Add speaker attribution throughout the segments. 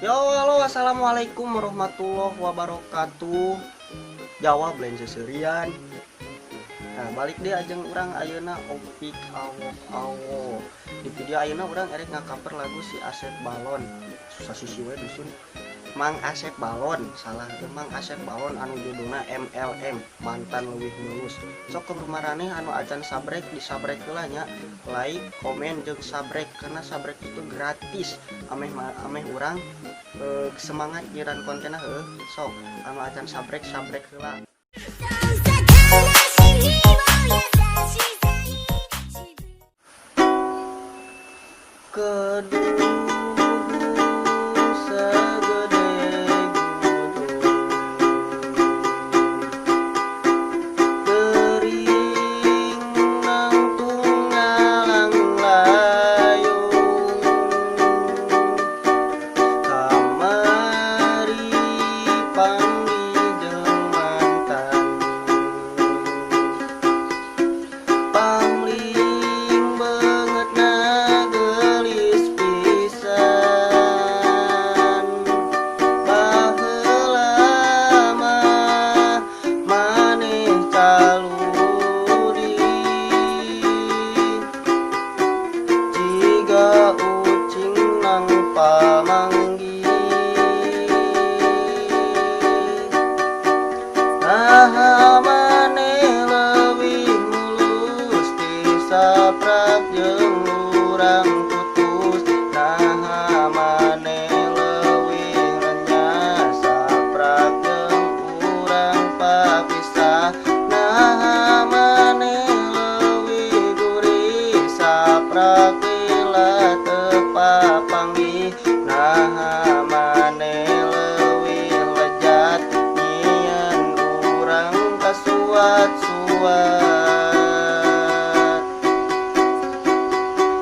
Speaker 1: Yo, halo, assalamualaikum warahmatullahi wabarakatuh. Jawab lain seserian. Nah, balik deh ajeng urang ayeuna opik awo. Di video ayeuna urang erek ngakaper lagu si Asep Balon. Susah sisi we dusun. Mang Asep Balon, salah Mang Asep Balon anu judulna MLM, mantan leuwih mulus. Sok kumaraneh anu acan sabrek disabrek heula nya. Like, komen jeung sabrek karena sabrek itu gratis. Ameh urang semangat nyiaran kontenna heuh. Sok anu acan sabrek heula. Kedua pamanggi nah maneh leuwih mulus ti saprak jeung urang putus nah maneh leuwih renyah saprak jeung urang papisah nah maneh leuwih gurih saprak lila teu papanggih nah maneh leuwih lejat nyieun urang kasuat-suat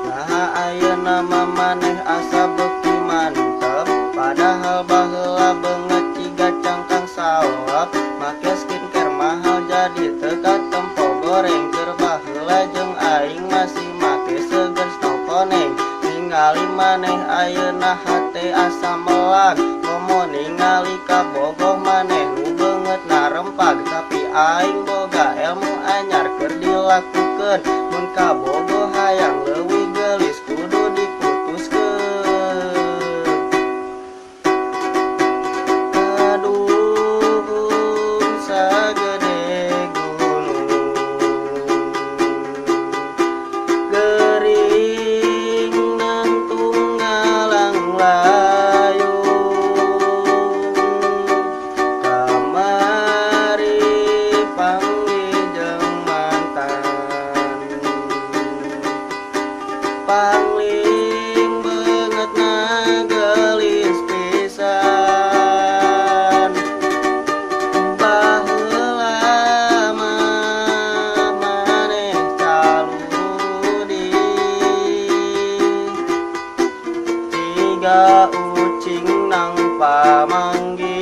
Speaker 1: nah ayeuna mah maneh asa beuki mantep padahal baheula beungeut ciga cangkang sawap make skincare mahal jadi teu katempo goreng keur baheula jeung aing masih make seger snow koneng ningali maneh ayeuna hate asa melag komo ningali kabogoh maneh nu beungeut narempag tapi aing boga ilmu anyar keur dilakukeun mun kabogoh hayang leuwih geulis kudu diputuskeun kaduhung sagede gunung gering kamari panggih jeung mantan pangling beungeutna geulis pisan baheula mah maneh caludi tiga ucing nang pamanggi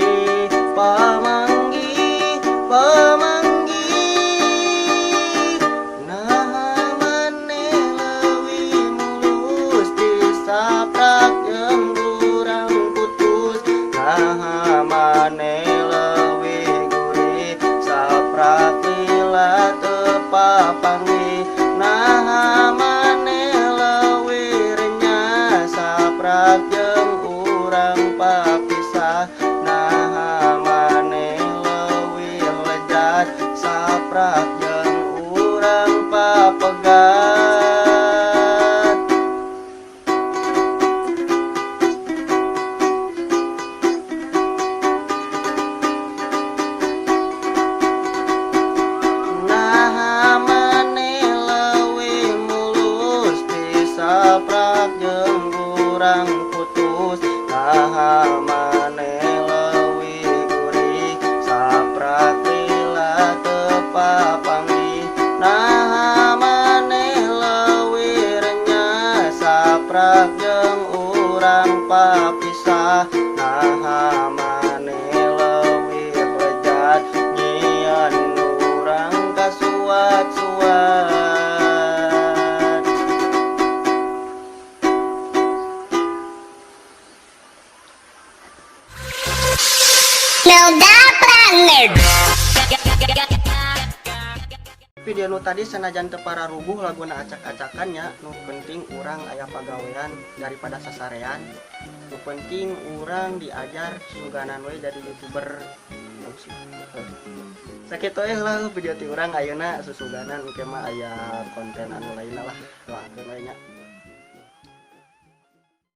Speaker 1: nah maneh leuwih mulus disaprak jeung urang putus nah maneh leuwih gurih saprak lila teu papanggih nah maneh leuwih renyah saprak jeung urang papisah nah maneh leuwih lejat saprak jeung urang papegat nah maneh leuwih mulus disaprak jeung urang putus nah maneh leuwih gurih saprak lila teu papanggih nah maneh leuwih renyah saprak jeung urang papisah nah maneh leuwih lejat nyieun urang kasuat-suat
Speaker 2: Hilda Planet.
Speaker 1: Video nu tadi senajan teu para rubuh laguna acak-acakannya, nu penting urang aya pagawean daripada sasarean. Nu penting urang diajar suganan we jadi YouTuber. Sakitu lah video ti urang ayeuna susuganan engke mah aya konten anu lainna lah. Wah, lainnya.